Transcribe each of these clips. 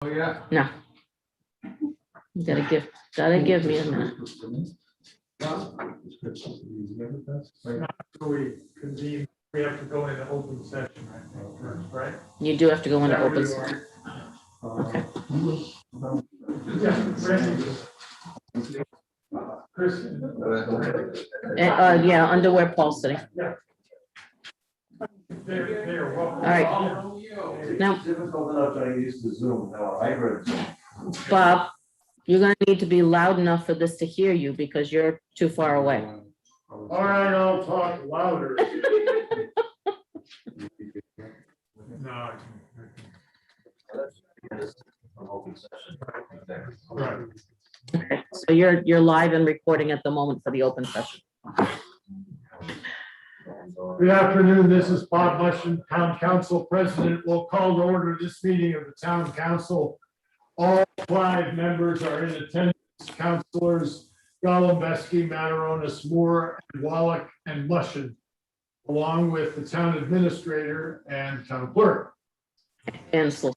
Oh, yeah. No. You gotta give me a minute. We convene, we have to go into open session right? You do have to go into Is that open. where you Okay. Yeah, Randy. Chris. Yeah, under where Paul's sitting. Yeah. They're welcome. All right. Now, Difficult enough to use the Zoom, no, I heard Zoom. Bob, you're gonna need to be loud enough for this to hear you because you're too far away. All right, I'll talk louder. No. Right. Okay, so you're live and recording at the moment for the open session. Good afternoon, this is Bob Mushin, Town Council President. We'll call to order this meeting of the Town Council. All 5 members are in attendance. Councilors Golembeski, Mataronis, Moore, and Wallach, and Mushin, along with the Town Administrator and Town Clerk. And so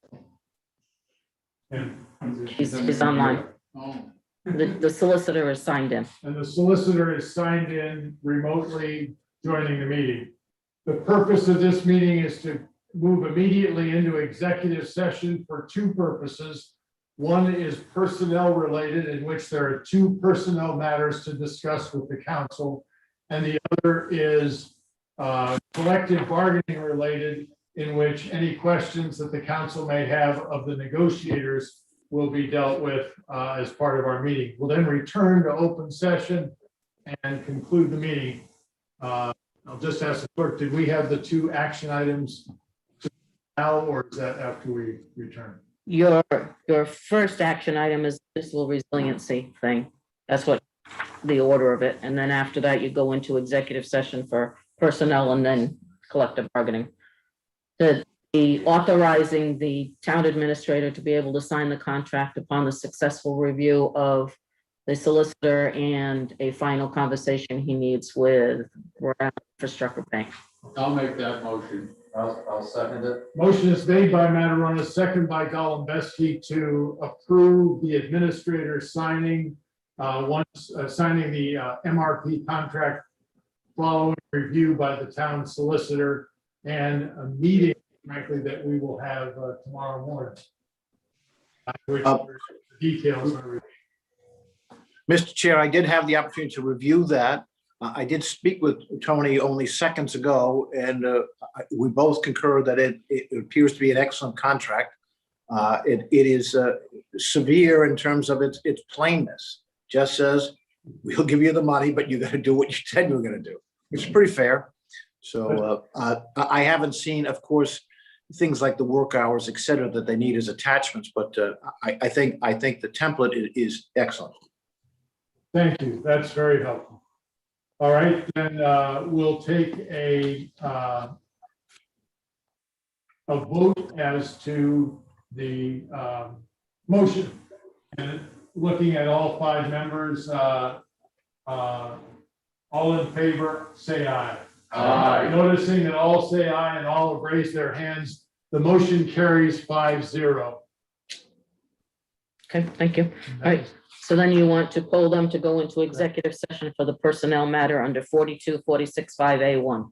And he's online. The solicitor is signed in. the solicitor is signed in remotely joining the meeting. The purpose of this meeting is to move immediately into executive session for 2 purposes. One is personnel related, in which there are 2 personnel matters to discuss with the council. And the other is collective bargaining related, in which any questions that the council may have of the negotiators will be dealt with as part of our meeting. We'll then return to open session and conclude the meeting. I'll just ask the clerk, did we have the 2 action items now, or is that after we return? Your first action item is fiscal resiliency thing. That's what the order of it. And then after that, you go into executive session for personnel and then collective bargaining. The authorizing the town administrator to be able to sign the contract upon the successful review of the solicitor and a final conversation he needs with Rhode Island Infrastructure Bank. I'll make that motion. I'll second it. Motion is made by Mataronis, second by Golembeski, to approve the administrator signing signing the MRP contract following review by the town solicitor, and a meeting, frankly, that we will have tomorrow morning. Which details are reviewed. Mr. Chair, I did have the opportunity to review that. I did speak with Tony only seconds ago, and we both concur that it appears to be an excellent contract. It is severe in terms of its plainness. Just says, we'll give you the money, but you got to do what you said you were going to do. It's pretty fair. So I haven't seen, of course, things like the work hours, et cetera, that they need as attachments, but I think the template is excellent. Thank you. That's very helpful. All right, then we'll take a vote as to the motion. And looking at all 5 members, all in favor, say aye. Aye. Noticing that all say aye and all have raised their hands, the motion carries 5-0. Okay, thank you. All right. So then you want to poll them to go into executive session for the personnel matter under 42-46-5A1.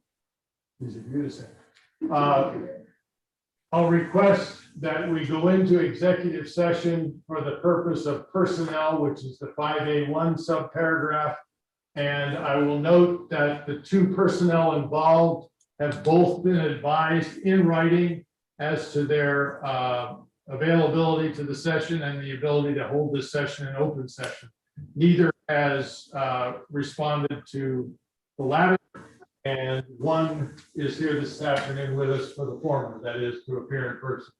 I'll request that we go into executive session for the purpose of personnel, which is the 5A1 subparagraph. And I will note that the 2 personnel involved have both been advised in writing as to their availability to the session and the ability to hold this session in open session. Neither has responded to the latter, and one is here this afternoon with us for the former, that is to appear in person.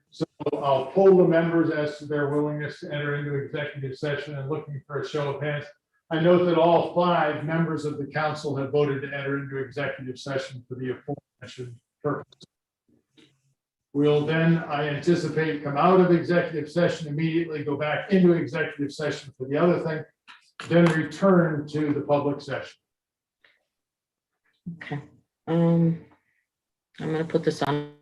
So I'll poll the members as to their willingness to enter into executive session, and looking for a show of hands. I note that all 5 members of the council have voted to enter into executive session for the aforementioned purpose. We'll then, I anticipate, come out of executive session, immediately go back into executive session for the other thing, then return to the public session. Okay. I'm going to put this on